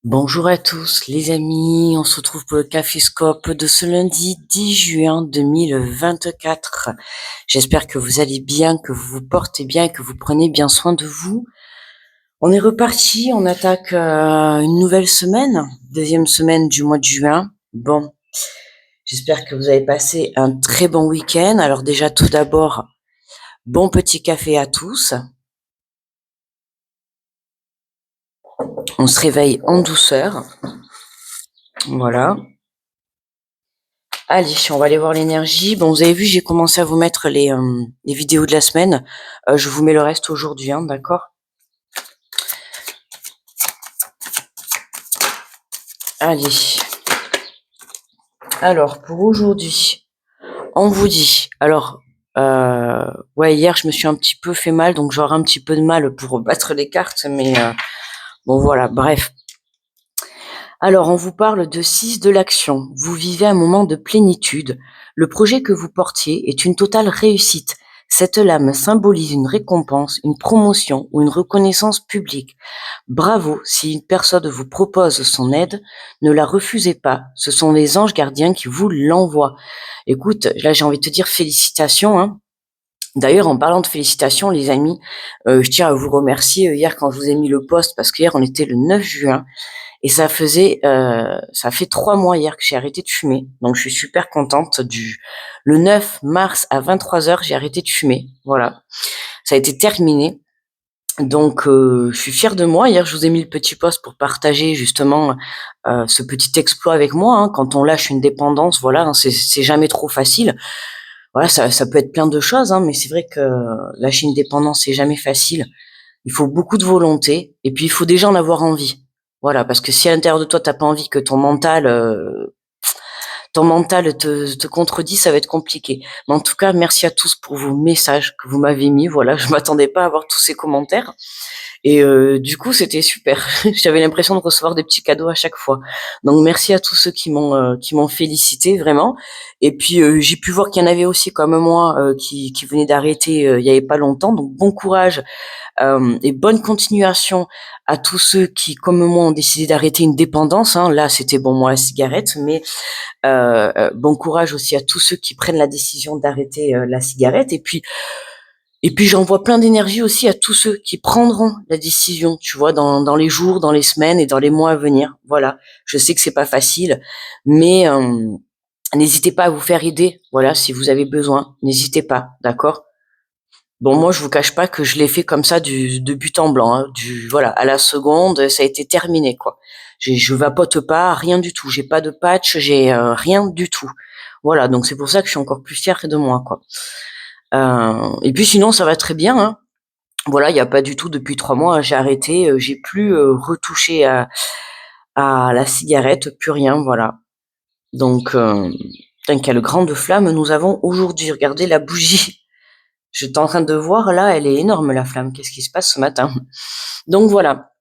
Bonjour à tous les amis, on se retrouve pour le Caféscope de ce lundi 10 juin 2024. J'espère que vous allez bien, que vous vous portez bien et que vous prenez bien soin de vous. On est reparti, on attaque une nouvelle semaine, deuxième semaine du mois de juin. Bon, j'espère que vous avez passé un très bon week-end. Alors déjà tout d'abord, bon petit café à tous. On se réveille en douceur. Voilà. Allez, on va aller voir l'énergie. Bon, vous avez vu, j'ai commencé à vous mettre les vidéos de la semaine. Je vous mets le reste aujourd'hui, hein, d'accord? Allez. Alors, pour aujourd'hui, on vous dit. Alors, ouais, hier, je me suis un petit peu fait mal, donc j'aurai un petit peu de mal pour battre les cartes, mais bon, voilà, bref. Alors, on vous parle de 6 de l'action. Vous vivez un moment de plénitude. Le projet que vous portiez est une totale réussite. Cette lame symbolise une récompense, une promotion ou une reconnaissance publique. Bravo, si une personne vous propose son aide, ne la refusez pas. Ce sont les anges gardiens qui vous l'envoient. Écoute, là j'ai envie de te dire félicitations, hein. D'ailleurs, en parlant de félicitations, les amis, je tiens à vous remercier hier quand je vous ai mis le post, parce qu'hier on était le 9 juin. Et ça fait 3 mois hier que j'ai arrêté de fumer. Donc, je suis super contente le 9 mars à 23 heures, j'ai arrêté de fumer. Voilà. Ça a été terminé. Donc, je suis fière de moi. Hier, je vous ai mis le petit post pour partager justement ce petit exploit avec moi, hein. Quand on lâche une dépendance, voilà, hein, c'est jamais trop facile. Voilà, ça peut être plein de choses, hein, mais c'est vrai que lâcher une dépendance, c'est jamais facile. Il faut beaucoup de volonté et puis il faut déjà en avoir envie. Voilà, parce que si à l'intérieur de toi, t'as pas envie que ton mental te contredit, ça va être compliqué. Mais en tout cas, merci à tous pour vos messages que vous m'avez mis. Voilà, je m'attendais pas à avoir tous ces commentaires. Et du coup, c'était super. J'avais l'impression de recevoir des petits cadeaux à chaque fois. Donc merci à tous ceux qui m'ont félicité vraiment. Et puis j'ai pu voir qu'il y en avait aussi comme moi qui venaient d'arrêter il y avait pas longtemps. Donc bon courage et bonne continuation à tous ceux qui, comme moi, ont décidé d'arrêter une dépendance, hein. Là, c'était bon moi la cigarette, mais bon courage aussi à tous ceux qui prennent la décision d'arrêter la cigarette. Et puis j'envoie plein d'énergie aussi à tous ceux qui prendront la décision, tu vois, dans les jours, dans les semaines et dans les mois à venir. Voilà. Je sais que c'est pas facile, mais n'hésitez pas à vous faire aider. Voilà, si vous avez besoin, n'hésitez pas, d'accord? Bon, moi, je vous cache pas que je l'ai fait comme ça de but en blanc, hein, voilà, à la seconde, ça a été terminé, quoi. Je vapote pas, rien du tout. J'ai pas de patch, j'ai rien du tout. Voilà, donc c'est pour ça que je suis encore plus fière de moi, quoi. Et puis sinon, ça va très bien, hein. Voilà, il y a pas du tout depuis 3 mois, j'ai arrêté, j'ai plus retouché à la cigarette, plus rien, voilà. Donc, putain, quelle grande flamme nous avons aujourd'hui. Regardez la bougie. J'étais en train de voir là, elle est énorme la flamme. Qu'est-ce qui se passe ce matin? Donc voilà.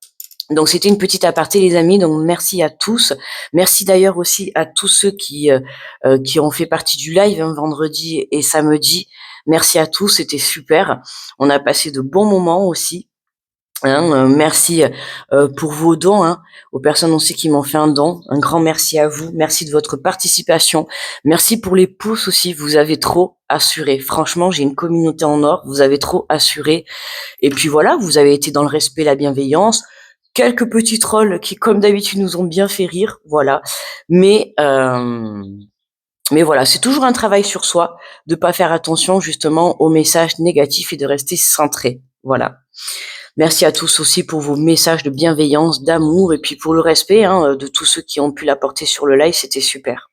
Donc c'était une petite aparté les amis, donc merci à tous. Merci d'ailleurs aussi à tous ceux qui ont fait partie du live, hein, vendredi et samedi. Merci à tous, c'était super. On a passé de bons moments aussi. Hein, merci pour vos dons, hein, aux personnes aussi qui m'ont fait un don. Un grand merci à vous. Merci de votre participation. Merci pour les pouces aussi. Vous avez trop assuré. Franchement, j'ai une communauté en or. Vous avez trop assuré. Et puis voilà, vous avez été dans le respect, la bienveillance. Quelques petits trolls qui, comme d'habitude, nous ont bien fait rire. Voilà. Mais mais voilà, c'est toujours un travail sur soi de pas faire attention justement aux messages négatifs et de rester centré. Voilà. Merci à tous aussi pour vos messages de bienveillance, d'amour et puis pour le respect, hein, de tous ceux qui ont pu l'apporter sur le live, c'était super.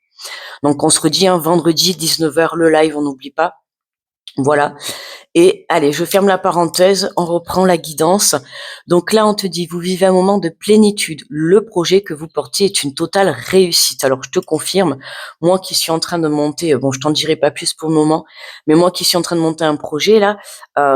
Donc on se redit, hein, vendredi 19 heures le live, on n'oublie pas. Voilà. Et allez, je ferme la parenthèse, on reprend la guidance. Donc là, on te dit, vous vivez un moment de plénitude. Le projet que vous portez est une totale réussite. Alors, je te confirme, moi qui suis en train de monter, bon, je t'en dirai pas plus pour le moment, mais moi qui suis en train de monter un projet là,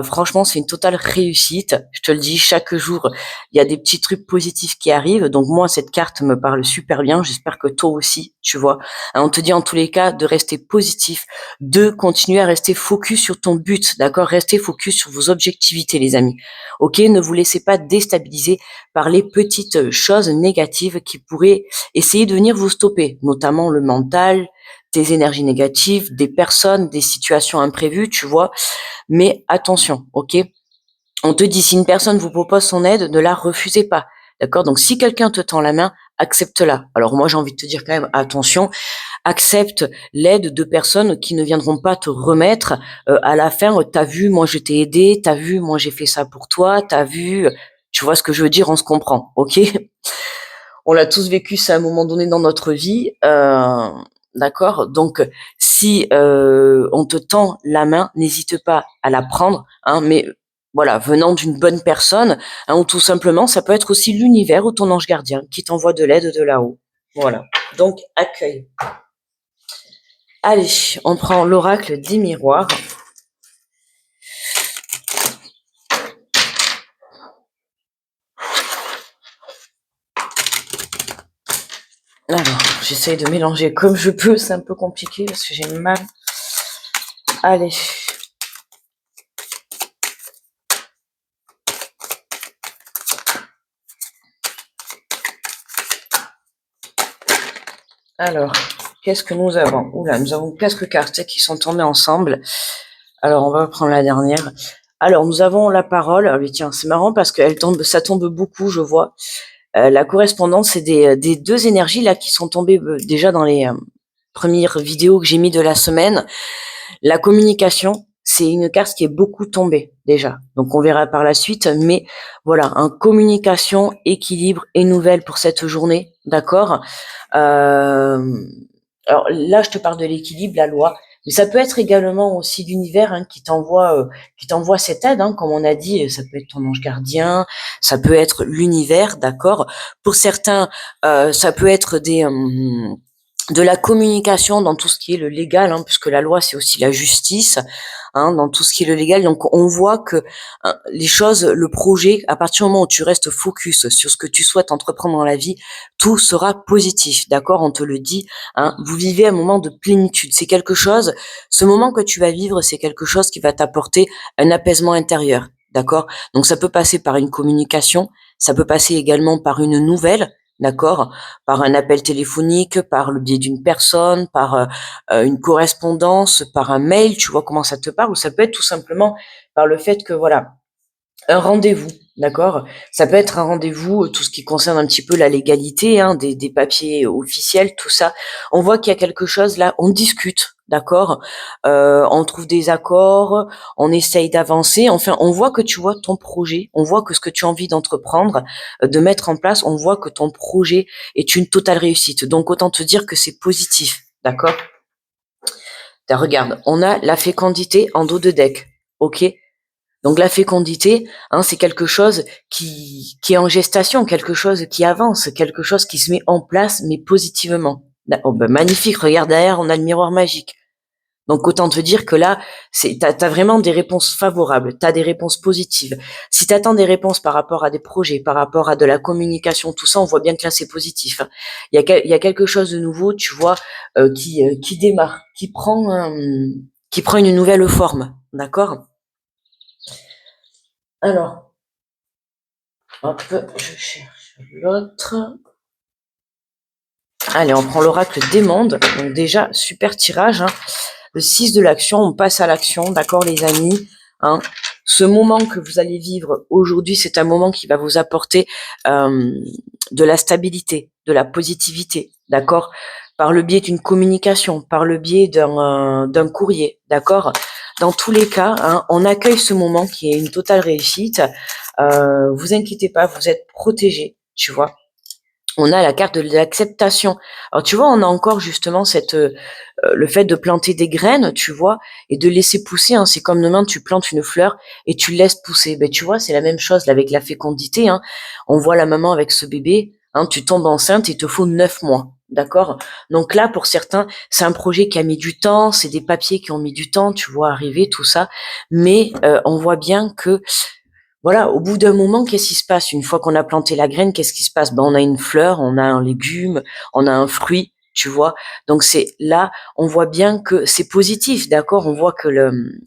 franchement, c'est une totale réussite. Je te le dis, chaque jour, il y a des petits trucs positifs qui arrivent. Donc moi, cette carte me parle super bien. J'espère que toi aussi, tu vois. On te dit en tous les cas de rester positif, de continuer à rester focus sur ton but, d'accord? restez focus sur vos objectivités, les amis. Ok, ne vous laissez pas déstabiliser par les petites choses négatives qui pourraient essayer de venir vous stopper, notamment le mental, tes énergies négatives, des personnes, des situations imprévues, tu vois. Mais attention, ok? On te dit, si une personne vous propose son aide, ne la refusez pas. D'accord? Donc, si quelqu'un te tend la main, accepte-la. Alors, moi, j'ai envie de te dire quand même, attention, accepte l'aide de personnes qui ne viendront pas te remettre à la fin. T'as vu, moi, je t'ai aidé. T'as vu, moi, j'ai fait ça pour toi. T'as vu, tu vois ce que je veux dire? On se comprend. Ok? On l'a tous vécu ça à un moment donné dans notre vie. D'accord? Donc, si on te tend la main, n'hésite pas à la prendre, hein, mais voilà, venant d'une bonne personne, hein, ou tout simplement, ça peut être aussi l'univers ou ton ange gardien qui t'envoie de l'aide de là-haut. Voilà. Donc, accueille. Allez, on prend l'oracle des miroirs. Alors, j'essaye de mélanger comme je peux, c'est un peu compliqué parce que j'ai mal. Allez. Alors, qu'est-ce que nous avons? Oula, nous avons quelques cartes qui sont tombées ensemble. Alors, on va prendre la dernière. Alors, nous avons la parole. Ah oui, tiens, c'est marrant parce que ça tombe beaucoup, je vois. La correspondance, c'est des deux énergies là qui sont tombées déjà dans les premières vidéos que j'ai mis de la semaine. La communication, c'est une carte qui est beaucoup tombée déjà. Donc, on verra par la suite. Mais voilà, communication, équilibre et nouvelle pour cette journée. D'accord? Alors là, je te parle de l'équilibre, la loi, mais ça peut être également aussi l'univers qui t'envoie cette aide, hein, comme on a dit. Ça peut être ton ange gardien, ça peut être l'univers, d'accord. Pour certains, ça peut être de la communication dans tout ce qui est le légal, hein, puisque la loi c'est aussi la justice, hein, dans tout ce qui est le légal. Donc on voit que les choses, le projet, à partir du moment où tu restes focus sur ce que tu souhaites entreprendre dans la vie, tout sera positif, d'accord? On te le dit, hein, vous vivez un moment de plénitude. C'est quelque chose, ce moment que tu vas vivre, c'est quelque chose qui va t'apporter un apaisement intérieur, d'accord? Donc ça peut passer par une communication, ça peut passer également par une nouvelle, d'accord, par un appel téléphonique, par le biais d'une personne, par une correspondance, par un mail, tu vois comment ça te parle, ou ça peut être tout simplement par le fait que, voilà, un rendez-vous, d'accord. Ça peut être un rendez-vous, tout ce qui concerne un petit peu la légalité, hein, des papiers officiels, tout ça. On voit qu'il y a quelque chose là, on discute, d'accord. On trouve des accords, on essaye d'avancer. Enfin, on voit que tu vois ton projet, on voit que ce que tu as envie d'entreprendre, de mettre en place, on voit que ton projet est une totale réussite. Donc autant te dire que c'est positif, d'accord. Regarde, on a la fécondité en dos de deck, ok. Donc la fécondité, hein, c'est quelque chose qui est en gestation, quelque chose qui avance, quelque chose qui se met en place, mais positivement. Oh, ben, magnifique, regarde derrière, on a le miroir magique. Donc autant te dire que là, t'as vraiment des réponses favorables, t'as des réponses positives. Si t'attends des réponses par rapport à des projets, par rapport à de la communication, tout ça, on voit bien que là c'est positif. Il y a quelque chose de nouveau, tu vois, qui démarre, qui prend une nouvelle forme, d'accord? Alors, hop, je cherche l'autre. Allez, on prend l'oracle des mondes. Donc déjà, super tirage, hein. Le 6 de l'action, on passe à l'action, d'accord les amis, hein. Ce moment que vous allez vivre aujourd'hui, c'est un moment qui va vous apporter de la stabilité, de la positivité, d'accord, par le biais d'une communication, par le biais d'un courrier, d'accord. Dans tous les cas, hein, on accueille ce moment qui est une totale réussite. Vous inquiétez pas, vous êtes protégés, tu vois. On a la carte de l'acceptation. Alors tu vois, on a encore justement le fait de planter des graines, tu vois, et de laisser pousser, hein. C'est comme demain tu plantes une fleur et tu laisses pousser. Ben tu vois, c'est la même chose là, avec la fécondité, hein. On voit la maman avec ce bébé, hein, tu tombes enceinte, il te faut 9 mois. D'accord? Donc là, pour certains, c'est un projet qui a mis du temps, c'est des papiers qui ont mis du temps, tu vois, arriver, tout ça. Mais on voit bien que voilà, au bout d'un moment, qu'est-ce qui se passe? Une fois qu'on a planté la graine, qu'est-ce qui se passe? Ben, on a une fleur, on a un légume, on a un fruit, tu vois. Donc c'est là, on voit bien que c'est positif, d'accord? On voit que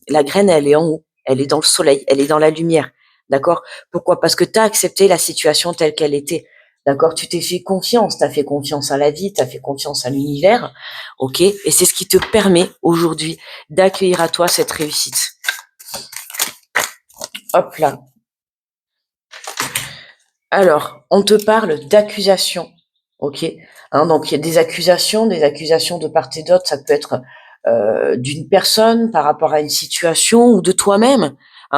la graine, elle est en haut, elle est dans le soleil, elle est dans la lumière, d'accord? Pourquoi? Parce que tu as accepté la situation telle qu'elle était, d'accord? Tu t'es fait confiance, tu as fait confiance à la vie, tu as fait confiance à l'univers, ok? Et c'est ce qui te permet aujourd'hui d'accueillir à toi cette réussite. Hop là. Alors, on te parle d'accusations, ok? Donc, il y a des accusations de part et d'autre. Ça peut être d'une personne par rapport à une situation ou de toi-même.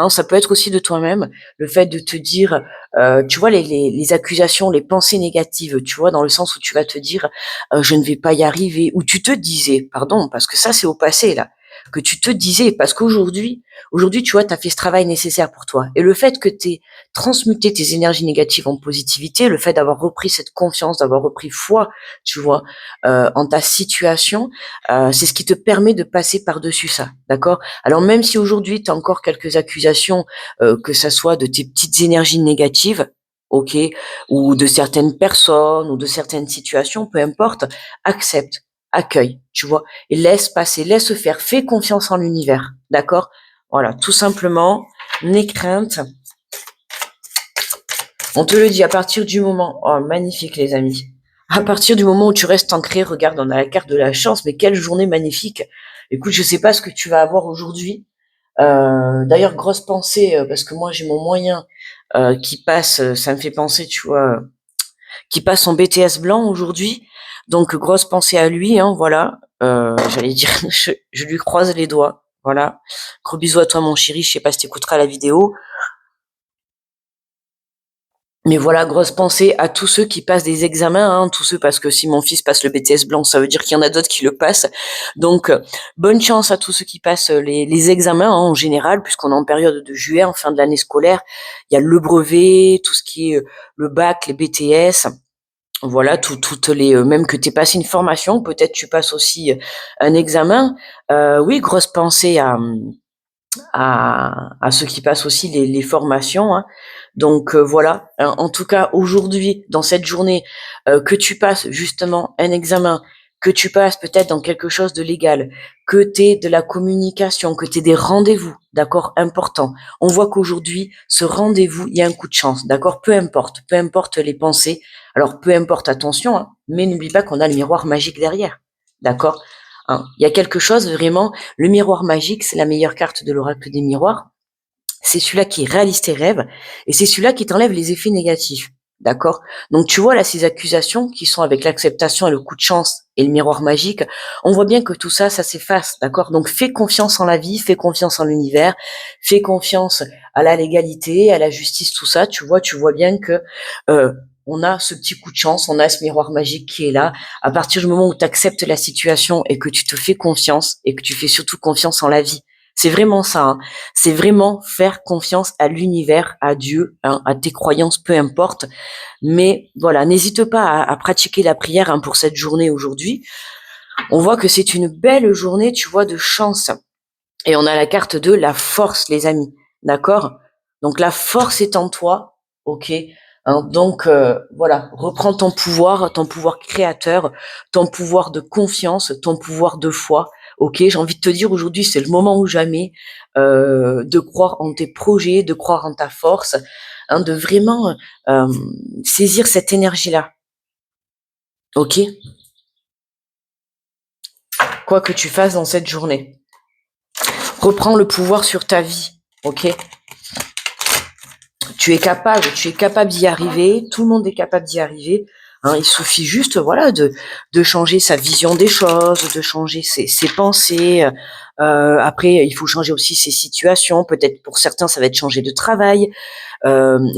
Ça peut être aussi de toi-même. Le fait de te dire, tu vois, les accusations, les pensées négatives, tu vois, dans le sens où tu vas te dire, je ne vais pas y arriver, ou tu te disais, pardon, parce que ça, c'est au passé, là, que tu te disais, parce qu'aujourd'hui, tu vois, tu as fait ce travail nécessaire pour toi. Et le fait que tu transmuter tes énergies négatives en positivité, le fait d'avoir repris cette confiance, d'avoir repris foi, tu vois, en ta situation, c'est ce qui te permet de passer par-dessus ça, d'accord? Alors même si aujourd'hui tu as encore quelques accusations, que ça soit de tes petites énergies négatives, ok, ou de certaines personnes ou de certaines situations, peu importe, accepte, accueille, tu vois, et laisse passer, laisse faire, fais confiance en l'univers, d'accord? Voilà, tout simplement, n'aie crainte. On te le dit à partir du moment, oh magnifique les amis, à partir du moment où tu restes ancré, regarde, on a la carte de la chance, mais quelle journée magnifique. Écoute, je sais pas ce que tu vas avoir aujourd'hui. D'ailleurs, grosse pensée, parce que moi j'ai mon moyen qui passe, ça me fait penser, tu vois, qui passe son BTS blanc aujourd'hui. Donc grosse pensée à lui, hein, voilà. J'allais dire, je lui croise les doigts, voilà. Gros bisous à toi mon chéri, je sais pas si t'écouteras la vidéo. Mais voilà, grosse pensée à tous ceux qui passent des examens, tous ceux, parce que si mon fils passe le BTS blanc, ça veut dire qu'il y en a d'autres qui le passent. Donc, bonne chance à tous ceux qui passent les examens en général, puisqu'on est en période de juillet, en fin de l'année scolaire. Il y a le brevet, tout ce qui est le bac, les BTS. Voilà, toutes les, même que tu aies passé une formation, peut-être tu passes aussi un examen. Oui, grosse pensée à ceux qui passent aussi les formations. Donc voilà, en tout cas aujourd'hui, dans cette journée, que tu passes justement un examen, que tu passes peut-être dans quelque chose de légal, que tu aies de la communication, que tu aies des rendez-vous, d'accord, importants. On voit qu'aujourd'hui, ce rendez-vous, il y a un coup de chance, d'accord, peu importe les pensées. Alors peu importe, attention, mais n'oublie pas qu'on a le miroir magique derrière, d'accord. Il y a quelque chose vraiment. Le miroir magique, c'est la meilleure carte de l'oracle des miroirs. C'est celui-là qui réalise tes rêves et c'est celui-là qui t'enlève les effets négatifs. D'accord? Donc tu vois là ces accusations qui sont avec l'acceptation et le coup de chance et le miroir magique, on voit bien que tout ça, ça s'efface. D'accord? Donc fais confiance en la vie, fais confiance en l'univers, fais confiance à la légalité, à la justice, tout ça. Tu vois bien que on a ce petit coup de chance, on a ce miroir magique qui est là. À partir du moment où tu acceptes la situation et que tu te fais confiance et que tu fais surtout confiance en la vie. C'est vraiment ça. C'est vraiment faire confiance à l'univers, à Dieu, à tes croyances, peu importe. Mais voilà, n'hésite pas à pratiquer la prière pour cette journée aujourd'hui. On voit que c'est une belle journée, tu vois, de chance. Et on a la carte de la force, les amis. D'accord? Donc la force est en toi, ok? Donc voilà, reprends ton pouvoir créateur, ton pouvoir de confiance, ton pouvoir de foi. Ok, j'ai envie de te dire aujourd'hui, c'est le moment ou jamais de croire en tes projets, de croire en ta force, de vraiment saisir cette énergie-là. Ok, quoi que tu fasses dans cette journée, reprends le pouvoir sur ta vie. Ok, tu es capable d'y arriver, tout le monde est capable d'y arriver. Il suffit juste, voilà, de changer sa vision des choses, de changer ses pensées. Après, il faut changer aussi ses situations. Peut-être pour certains, ça va être changer de travail,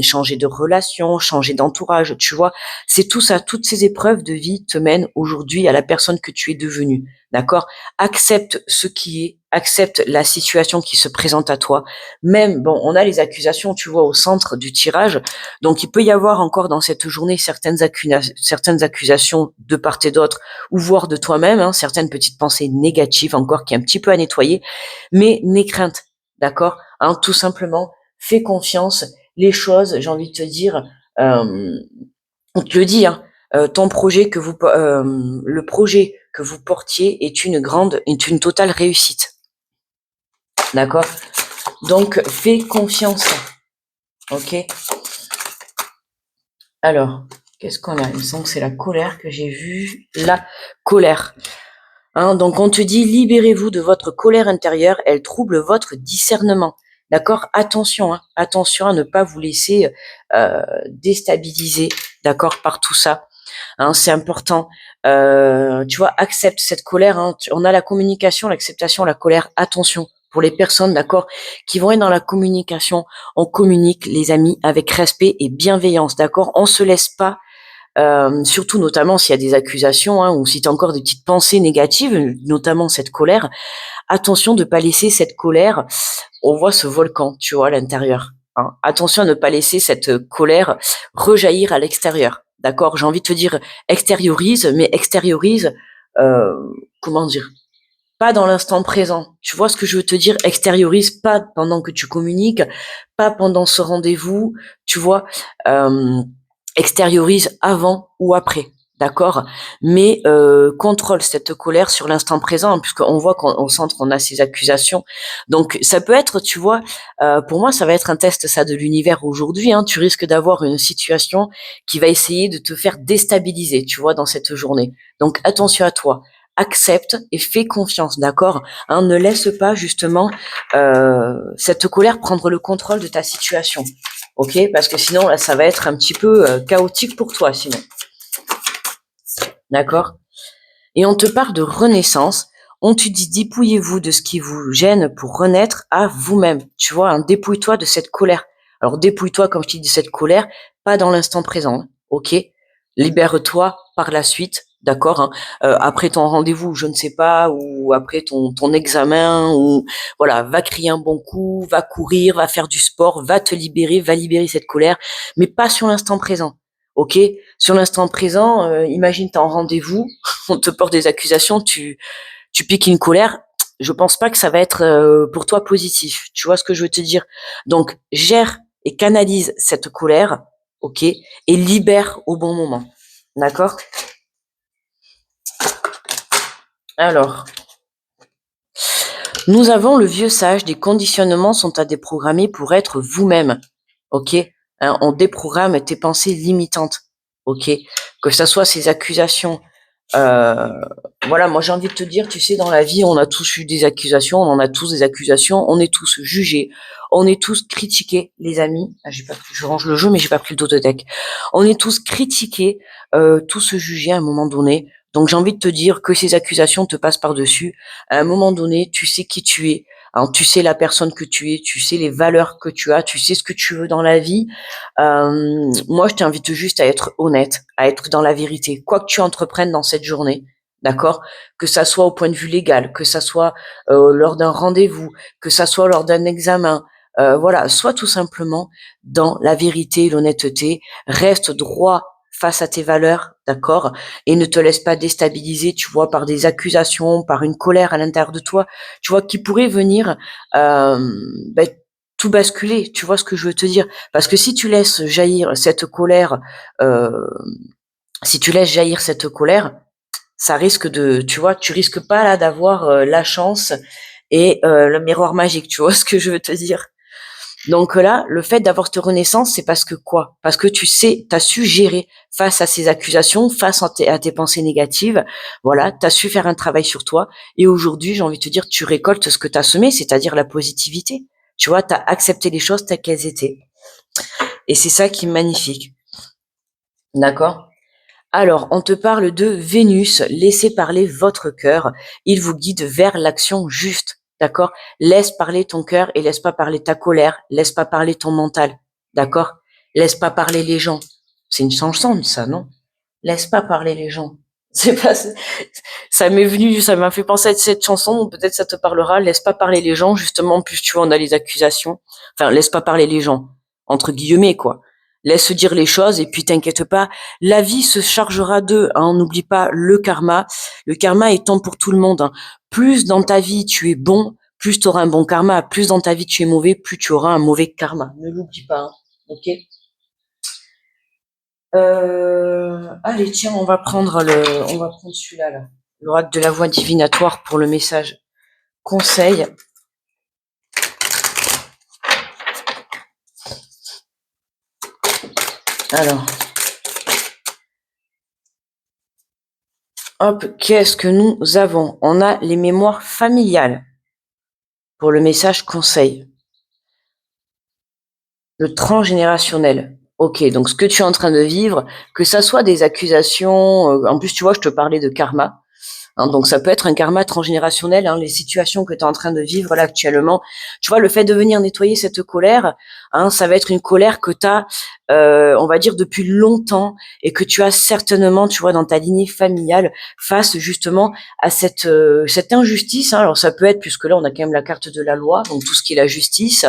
changer de relation, changer d'entourage. Tu vois, c'est tout ça. Toutes ces épreuves de vie te mènent aujourd'hui à la personne que tu es devenue. D'accord? Accepte ce qui est, accepte la situation qui se présente à toi. Même, bon, on a les accusations, tu vois, au centre du tirage. Donc, il peut y avoir encore dans cette journée certaines accusations de part et d'autre, ou voire de toi-même, certaines petites pensées négatives encore qui est un petit peu à nettoyer. Mais n'aie crainte, d'accord? Tout simplement, fais confiance. Les choses, j'ai envie de te dire, on te le dit, ton projet le projet que vous portiez est une totale réussite. D'accord? Donc, fais confiance. Ok? Alors, qu'est-ce qu'on a? Il me semble que c'est la colère que j'ai vue. La colère. Hein, donc, on te dit, libérez-vous de votre colère intérieure. Elle trouble votre discernement. D'accord? Attention, hein, attention à ne pas vous laisser déstabiliser, d'accord, par tout ça. Hein, c'est important. Tu vois, accepte cette colère. Hein. On a la communication, l'acceptation, la colère. Attention pour les personnes, d'accord, qui vont être dans la communication. On communique, les amis, avec respect et bienveillance, d'accord. On se laisse pas, surtout notamment s'il y a des accusations, hein, ou si tu as encore des petites pensées négatives, notamment cette colère. Attention de pas laisser cette colère. On voit ce volcan, tu vois, à l'intérieur. Hein. Attention à ne pas laisser cette colère rejaillir à l'extérieur. D'accord? J'ai envie de te dire extériorise, mais extériorise, euh, comment dire? Pas dans l'instant présent. Tu vois ce que je veux te dire? Extériorise pas pendant que tu communiques, pas pendant ce rendez-vous. Tu vois? Euh, Extériorise avant ou après. D'accord? Mais contrôle cette colère sur l'instant présent, hein, puisqu'on voit qu'au centre, on a ces accusations. Donc, ça peut être, tu vois, pour moi, ça va être un test, ça, de l'univers aujourd'hui. Hein. Tu risques d'avoir une situation qui va essayer de te faire déstabiliser, tu vois, dans cette journée. Donc, attention à toi. Accepte et fais confiance, d'accord, hein, ne laisse pas justement cette colère prendre le contrôle de ta situation, ok, parce que sinon là ça va être un petit peu chaotique pour toi sinon, d'accord. Et on te parle de renaissance, on te dit dépouillez-vous de ce qui vous gêne pour renaître à vous-même, tu vois, hein, dépouille-toi de cette colère. Alors dépouille-toi, comme je te dis, de cette colère, pas dans l'instant présent, hein, ok, libère-toi par la suite, d'accord, hein, après ton rendez-vous, je ne sais pas, ou après ton examen, ou voilà, va crier un bon coup, va courir, va faire du sport, va te libérer, va libérer cette colère, mais pas sur l'instant présent, ok. Sur l'instant présent, imagine t'es en rendez-vous, on te porte des accusations, tu piques une colère, je pense pas que ça va être pour toi positif. Tu vois ce que je veux te dire? Donc, gère et canalise cette colère, ok, et libère au bon moment. D'accord? Alors, nous avons le vieux sage, des conditionnements sont à déprogrammer pour être vous-même, ok, hein, on déprogramme tes pensées limitantes, ok, que ça soit ces accusations. Euh, voilà, moi j'ai envie de te dire, tu sais, dans la vie, on a tous eu des accusations, on en a tous des accusations, on est tous jugés, on est tous critiqués, les amis. Ah, je range le jeu, mais j'ai pas pris le dos de deck. On est tous critiqués, tous jugés à un moment donné. Donc j'ai envie de te dire que ces accusations te passent par-dessus. À un moment donné, tu sais qui tu es. Alors, tu sais la personne que tu es, tu sais les valeurs que tu as, tu sais ce que tu veux dans la vie. Moi, je t'invite juste à être honnête, à être dans la vérité. Quoi que tu entreprennes dans cette journée, d'accord? Que ça soit au point de vue légal, que ça soit lors d'un rendez-vous, que ça soit lors d'un examen, voilà, sois tout simplement dans la vérité et l'honnêteté. Reste droit face à tes valeurs, d'accord? Et ne te laisse pas déstabiliser, tu vois, par des accusations, par une colère à l'intérieur de toi, tu vois, qui pourrait venir euh, ben, tout basculer. Tu vois ce que je veux te dire? Parce que si tu laisses jaillir cette colère, euh, si tu laisses jaillir cette colère, ça risque de, tu vois, tu risques pas là d'avoir la chance et le miroir magique. Tu vois ce que je veux te dire? Donc là, le fait d'avoir cette renaissance, c'est parce que quoi? Parce que tu sais, tu as su gérer face à ces accusations, face à tes pensées négatives. Voilà, tu as su faire un travail sur toi. Et aujourd'hui, j'ai envie de te dire, tu récoltes ce que tu as semé, c'est-à-dire la positivité. Tu vois, tu as accepté les choses telles qu'elles étaient. Et c'est ça qui est magnifique. D'accord? Alors, on te parle de Vénus. Laissez parler votre cœur. Il vous guide vers l'action juste. D'accord? Laisse parler ton cœur et laisse pas parler ta colère. Laisse pas parler ton mental. D'accord? Laisse pas parler les gens. C'est une chanson, ça, non? Laisse pas parler les gens. C'est pas, ça m'est venu, ça m'a fait penser à cette chanson. Peut-être ça te parlera. Laisse pas parler les gens. Justement, plus tu vois, on a les accusations. Enfin, laisse pas parler les gens. Entre guillemets, quoi. Laisse dire les choses et puis t'inquiète pas, la vie se chargera d'eux. Hein. N'oublie pas le karma. Le karma étant pour tout le monde. Hein. Plus dans ta vie tu es bon, plus tu auras un bon karma. Plus dans ta vie tu es mauvais, plus tu auras un mauvais karma. Ne l'oublie pas. Hein. Ok. Allez, tiens, on va prendre celui-là, là. L'oracle de la voix divinatoire pour le message conseil. Alors, hop, qu'est-ce que nous avons? On a les mémoires familiales pour le message conseil. Le transgénérationnel. Ok, donc ce que tu es en train de vivre, que ça soit des accusations, en plus tu vois, je te parlais de karma, hein, donc ça peut être un karma transgénérationnel, hein, les situations que tu es en train de vivre là actuellement. Tu vois, le fait de venir nettoyer cette colère, hein, ça va être une colère que tu as, on va dire, depuis longtemps et que tu as certainement, tu vois, dans ta lignée familiale, face justement à cette injustice. Hein. Alors ça peut être, puisque là on a quand même la carte de la loi, donc tout ce qui est la justice,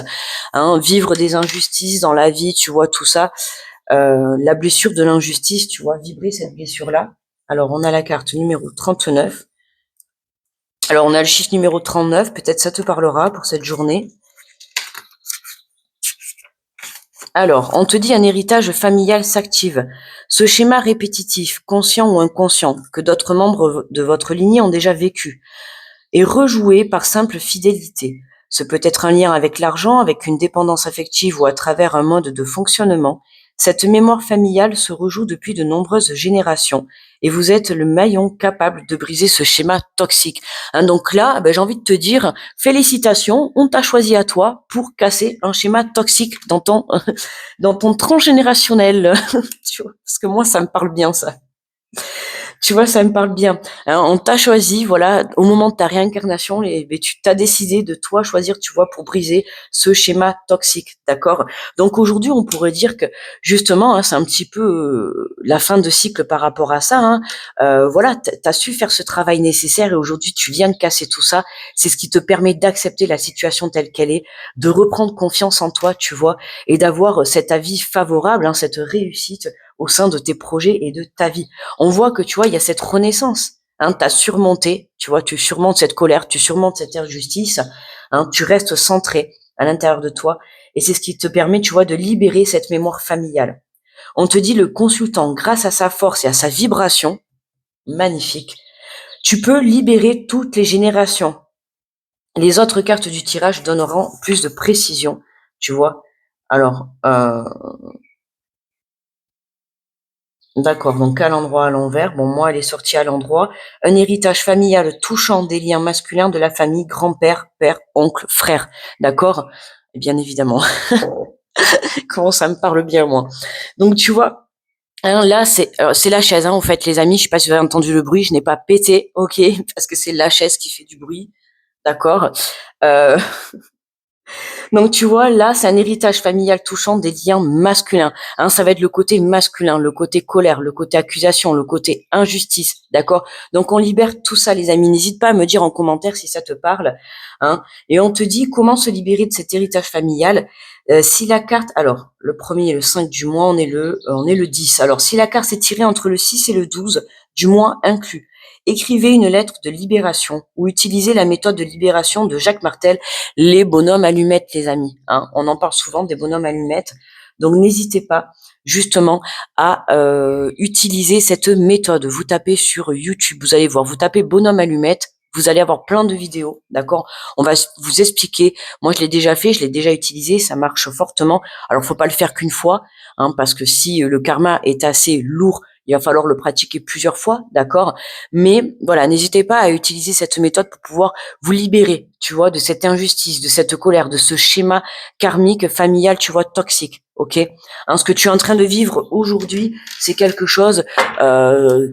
hein, vivre des injustices dans la vie, tu vois, tout ça. La blessure de l'injustice, tu vois, vibrer cette blessure-là. Alors, on a la carte numéro 39. Alors, on a le chiffre numéro 39. Peut-être ça te parlera pour cette journée. Alors, on te dit un héritage familial s'active. Ce schéma répétitif, conscient ou inconscient, que d'autres membres de votre lignée ont déjà vécu, est rejoué par simple fidélité. Ce peut être un lien avec l'argent, avec une dépendance affective ou à travers un mode de fonctionnement. Cette mémoire familiale se rejoue depuis de nombreuses générations et vous êtes le maillon capable de briser ce schéma toxique. Hein, donc là, j'ai envie de te dire, félicitations, on t'a choisi à toi pour casser un schéma toxique dans ton, dans ton transgénérationnel. Tu vois, parce que moi, ça me parle bien, ça. Tu vois, ça me parle bien. Hein, on t'a choisi, voilà, au moment de ta réincarnation, et tu t'as décidé de toi choisir, tu vois, pour briser ce schéma toxique, d'accord? Donc aujourd'hui, on pourrait dire que justement, hein, c'est un petit peu la fin de cycle par rapport à ça. Hein. Voilà, t'as su faire ce travail nécessaire et aujourd'hui, tu viens de casser tout ça. C'est ce qui te permet d'accepter la situation telle qu'elle est, de reprendre confiance en toi, tu vois, et d'avoir cet avis favorable, hein, cette réussite au sein de tes projets et de ta vie. On voit que, tu vois, il y a cette renaissance. Hein, tu as surmonté, tu vois, tu surmontes cette colère, tu surmontes cette injustice, hein, tu restes centré à l'intérieur de toi. Et c'est ce qui te permet, tu vois, de libérer cette mémoire familiale. On te dit le consultant, grâce à sa force et à sa vibration, magnifique, tu peux libérer toutes les générations. Les autres cartes du tirage donneront plus de précision, tu vois. Alors, d'accord, donc à l'endroit, à l'envers. Bon, moi, elle est sortie à l'endroit. Un héritage familial touchant des liens masculins de la famille, grand-père, père, oncle, frère. D'accord? Bien évidemment. Comment ça me parle bien, moi. Donc, tu vois, hein, là, c'est la chaise, hein, en fait, les amis. Je sais pas si vous avez entendu le bruit. Je n'ai pas pété, ok, parce que c'est la chaise qui fait du bruit. D'accord? Euh, Donc tu vois, là, c'est un héritage familial touchant des liens masculins. Hein, ça va être le côté masculin, le côté colère, le côté accusation, le côté injustice, d'accord? Donc on libère tout ça, les amis. N'hésite pas à me dire en commentaire si ça te parle. Hein. Et on te dit comment se libérer de cet héritage familial. Si la carte, alors le premier et le 5 du mois, on est le 10. Alors si la carte est tirée entre le 6 et le 12 du mois inclus, écrivez une lettre de libération ou utilisez la méthode de libération de Jacques Martel, les bonhommes allumettes, les amis. Hein. On en parle souvent des bonhommes allumettes. Donc n'hésitez pas justement à utiliser cette méthode. Vous tapez sur YouTube, vous allez voir, vous tapez bonhomme allumette, vous allez avoir plein de vidéos, d'accord? On va vous expliquer. Moi, je l'ai déjà fait, je l'ai déjà utilisé, ça marche fortement. Alors, faut pas le faire qu'une fois, hein, parce que si le karma est assez lourd, il va falloir le pratiquer plusieurs fois, d'accord? Mais voilà, n'hésitez pas à utiliser cette méthode pour pouvoir vous libérer, tu vois, de cette injustice, de cette colère, de ce schéma karmique, familial, tu vois, toxique, ok? Hein, ce que tu es en train de vivre aujourd'hui, c'est quelque chose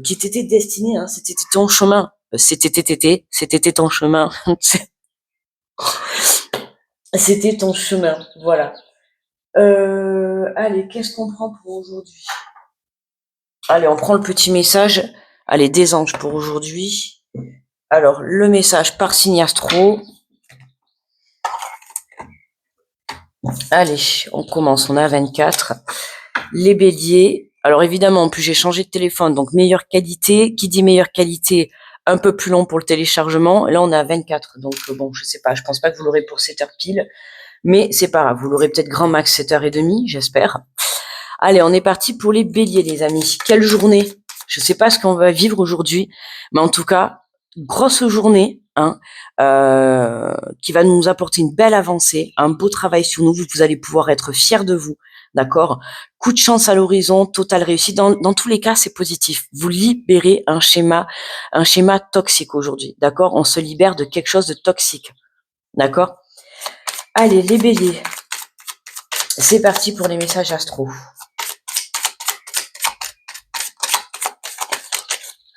qui t'était destiné, hein, c'était ton chemin, c'était ton chemin, c'était ton chemin, voilà. Allez, qu'est-ce qu'on prend pour aujourd'hui? Allez, on prend le petit message, allez, des anges pour aujourd'hui. Alors, le message par signe astro. Allez, on commence, on a 24. Les béliers. Alors évidemment, en plus j'ai changé de téléphone, donc meilleure qualité. Qui dit meilleure qualité, un peu plus long pour le téléchargement. Là, on a 24. Donc bon, je sais pas, je pense pas que vous l'aurez pour 7 heures pile. Mais c'est pas grave, vous l'aurez peut-être grand max 7h30, j'espère. Allez, on est parti pour les béliers, les amis. Quelle journée! Je sais pas ce qu'on va vivre aujourd'hui, mais en tout cas, grosse journée, hein, qui va nous apporter une belle avancée, un beau travail sur nous. Vous allez pouvoir être fiers de vous, d'accord? Coup de chance à l'horizon, totale réussite. Dans tous les cas, c'est positif. Vous libérez un schéma toxique aujourd'hui, d'accord? On se libère de quelque chose de toxique, d'accord? Allez, les béliers, c'est parti pour les messages astro.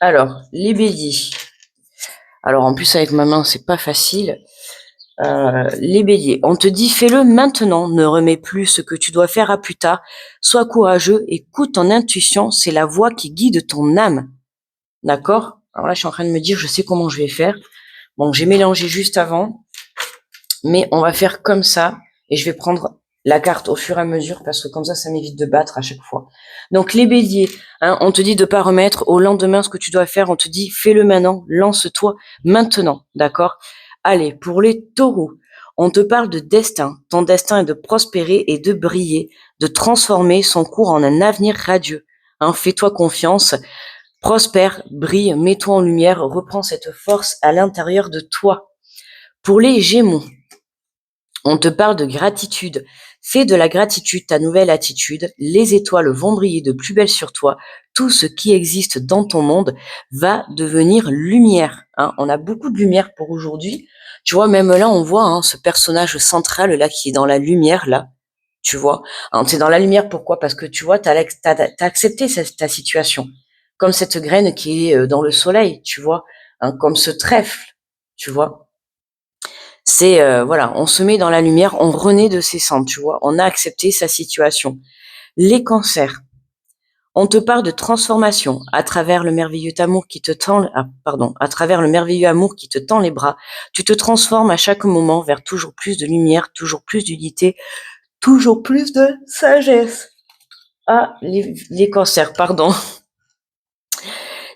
Alors, les béliers. Alors, en plus, avec ma main, c'est pas facile. Les béliers, on te dit fais-le maintenant, ne remets plus ce que tu dois faire à plus tard, sois courageux, écoute ton intuition, c'est la voix qui guide ton âme, d'accord? Alors là, je suis en train de me dire, je sais comment je vais faire. Bon, j'ai mélangé juste avant, mais on va faire comme ça, et je vais prendre la carte au fur et à mesure, parce que comme ça m'évite de battre à chaque fois. Donc les béliers, hein, on te dit de pas remettre au lendemain ce que tu dois faire, on te dit fais-le maintenant, lance-toi maintenant, d'accord? Allez, pour les taureaux, on te parle de destin. Ton destin est de prospérer et de briller, de transformer son cours en un avenir radieux. Hein, fais-toi confiance, prospère, brille, mets-toi en lumière, reprends cette force à l'intérieur de toi. Pour les gémeaux, on te parle de gratitude. Fais de la gratitude ta nouvelle attitude. Les étoiles vont briller de plus belle sur toi. Tout ce qui existe dans ton monde va devenir lumière. Hein. On a beaucoup de lumière pour aujourd'hui. Tu vois, même là, on voit ce personnage central là qui est dans la lumière là. Tu vois, t'es dans la lumière. Pourquoi? Parce que tu vois, t'as accepté ta situation, comme cette graine qui est dans le soleil. Tu vois, comme ce trèfle. Tu vois. C'est voilà, on se met dans la lumière, on renaît de ses cendres, tu vois. On a accepté sa situation. Les cancers. On te parle de transformation à travers le merveilleux amour qui te tend, à travers le merveilleux amour qui te tend les bras. Tu te transformes à chaque moment vers toujours plus de lumière, toujours plus d'unité, toujours plus de sagesse. Ah, les cancers, pardon.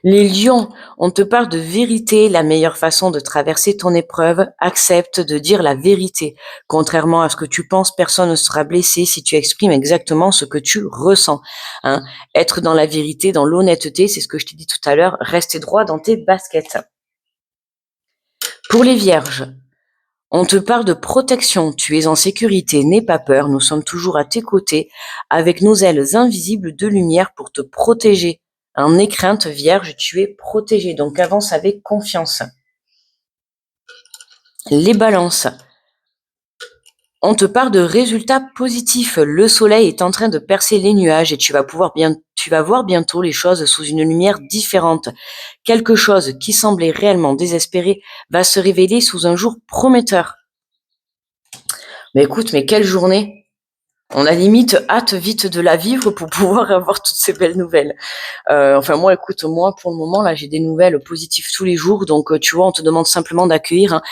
Les lions, on te parle de vérité, la meilleure façon de traverser ton épreuve, accepte de dire la vérité. Contrairement à ce que tu penses, personne ne sera blessé si tu exprimes exactement ce que tu ressens. Hein. Être dans la vérité, dans l'honnêteté, c'est ce que je t'ai dit tout à l'heure, rester droit dans tes baskets. Pour les vierges, on te parle de protection, tu es en sécurité, n'aie pas peur, nous sommes toujours à tes côtés, avec nos ailes invisibles de lumière pour te protéger. N'aie crainte, vierge, tu es protégé, donc avance avec confiance. Les balances, on te parle de résultats positifs, le soleil est en train de percer les nuages et tu vas voir bientôt les choses sous une lumière différente. Quelque chose qui semblait réellement désespéré va se révéler sous un jour prometteur. Mais écoute, mais quelle journée! On a limite hâte vite de la vivre pour pouvoir avoir toutes ces belles nouvelles. Enfin moi, écoute, moi pour le moment là, j'ai des nouvelles positives tous les jours, donc tu vois, on te demande simplement d'accueillir. Hein.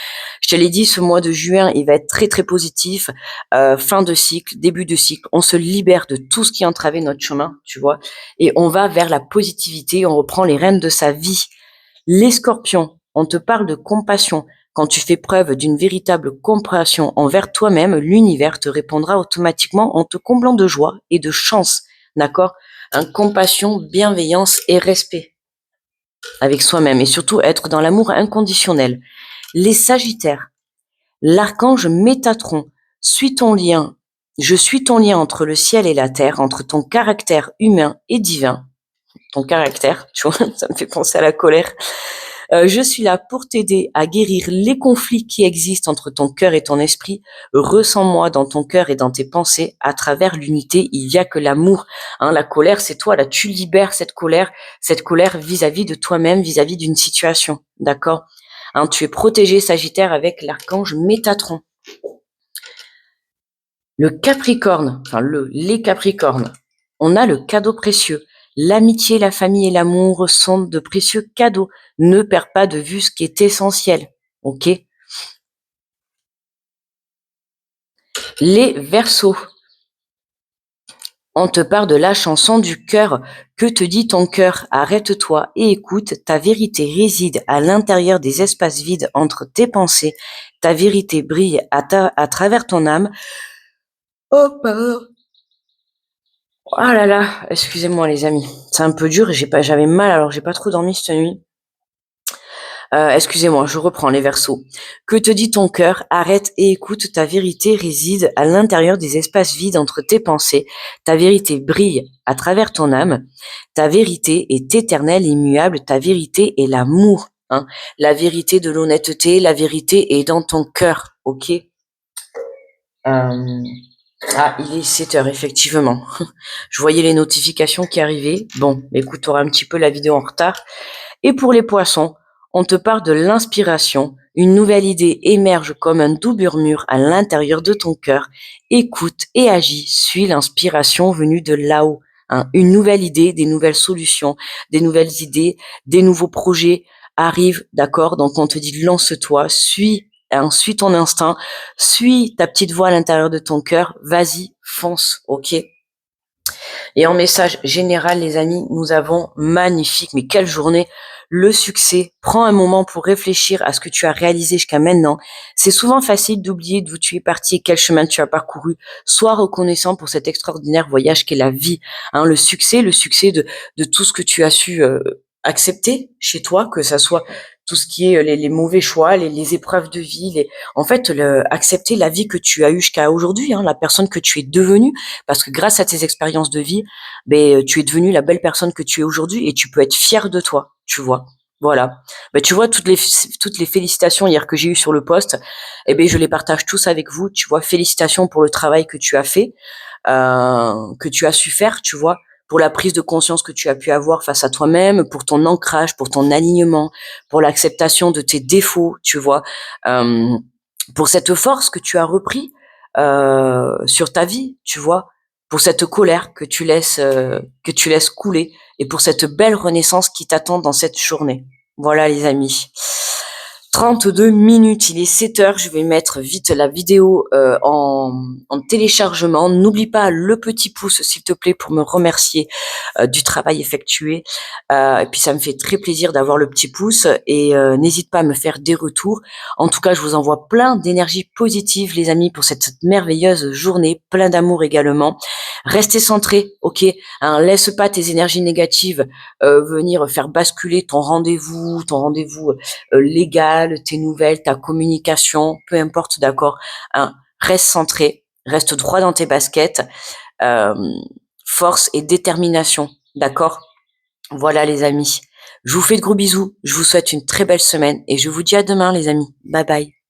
Je te l'ai dit, ce mois de juin, il va être très très positif. Fin de cycle, début de cycle, on se libère de tout ce qui entravait notre chemin, tu vois, et on va vers la positivité. On reprend les rênes de sa vie. Les scorpions, on te parle de compassion. Quand tu fais preuve d'une véritable compassion envers toi-même, l'univers te répondra automatiquement en te comblant de joie et de chance. D'accord? Compassion, bienveillance et respect avec soi-même et surtout être dans l'amour inconditionnel. Les sagittaires, l'archange Métatron, suis ton lien. Je suis ton lien entre le ciel et la terre, entre ton caractère humain et divin. Ton caractère, tu vois, ça me fait penser à la colère. Je suis là pour t'aider à guérir les conflits qui existent entre ton cœur et ton esprit. Ressens-moi dans ton cœur et dans tes pensées. À travers l'unité, il n'y a que l'amour. La colère, c'est toi. Là, tu libères cette colère vis-à-vis de toi-même, vis-à-vis d'une situation. D'accord? Tu es protégé, Sagittaire, avec l'archange Métatron. Le Capricorne, les Capricornes, on a le cadeau précieux. L'amitié, la famille et l'amour sont de précieux cadeaux. Ne perds pas de vue ce qui est essentiel. Ok? Les Verseaux, on te parle de la chanson du cœur. Que te dit ton cœur? Arrête-toi et écoute. Ta vérité réside à l'intérieur des espaces vides entre tes pensées. Ta vérité brille à travers ton âme. Oh, pardon. Ah là là, excusez-moi les amis. C'est un peu dur et j'avais mal alors j'ai pas trop dormi cette nuit. Excusez-moi, je reprends les versos. Que te dit ton cœur? Arrête et écoute, ta vérité réside à l'intérieur des espaces vides entre tes pensées. Ta vérité brille à travers ton âme. Ta vérité est éternelle, immuable. Ta vérité est l'amour. Hein. La vérité de l'honnêteté, la vérité est dans ton cœur, ok? Ah, il est 7 heures, effectivement. Je voyais les notifications qui arrivaient. Bon, écoute, tu auras un petit peu la vidéo en retard. Et pour les poissons, on te parle de l'inspiration. Une nouvelle idée émerge comme un doux murmure à l'intérieur de ton cœur. Écoute et agis. Suis l'inspiration venue de là-haut. Hein. Une nouvelle idée, des nouvelles solutions, des nouvelles idées, des nouveaux projets arrivent, d'accord? Donc on te dit lance-toi, suis ton instinct, suis ta petite voix à l'intérieur de ton cœur. Vas-y, fonce, ok? Et en message général, les amis, nous avons magnifique, mais quelle journée, le succès. Prends un moment pour réfléchir à ce que tu as réalisé jusqu'à maintenant. C'est souvent facile d'oublier d'où tu es parti et quel chemin tu as parcouru. Sois reconnaissant pour cet extraordinaire voyage qu'est la vie. Hein, le succès de tout ce que tu as su accepter chez toi, que ça soit tout ce qui est les mauvais choix, les épreuves de vie, en fait, accepter la vie que tu as eue jusqu'à aujourd'hui, hein, la personne que tu es devenue, parce que grâce à tes expériences de vie, ben, tu es devenue la belle personne que tu es aujourd'hui et tu peux être fier de toi, tu vois. Voilà. Ben, tu vois, toutes les félicitations hier que j'ai eues sur le poste, eh ben, je les partage tous avec vous. Tu vois, félicitations pour le travail que tu as fait, que tu as su faire, tu vois, pour la prise de conscience que tu as pu avoir face à toi-même, pour ton ancrage, pour ton alignement, pour l'acceptation de tes défauts, tu vois, euh, pour cette force que tu as repris sur ta vie, tu vois, pour cette colère que tu laisses couler et pour cette belle renaissance qui t'attend dans cette journée. Voilà les amis. 32 minutes, il est 7 heures, je vais mettre vite la vidéo en téléchargement. N'oublie pas le petit pouce, s'il te plaît, pour me remercier du travail effectué. Et puis ça me fait très plaisir d'avoir le petit pouce et n'hésite pas à me faire des retours. En tout cas, je vous envoie plein d'énergie positive, les amis, pour cette merveilleuse journée, plein d'amour également. Restez centrés, ok, hein, laisse pas tes énergies négatives venir faire basculer ton rendez-vous légal, tes nouvelles, ta communication, peu importe, d'accord. Hein, reste centré, reste droit dans tes baskets, euh, force et détermination, d'accord. Voilà les amis. Je vous fais de gros bisous, je vous souhaite une très belle semaine et je vous dis à demain les amis. Bye bye.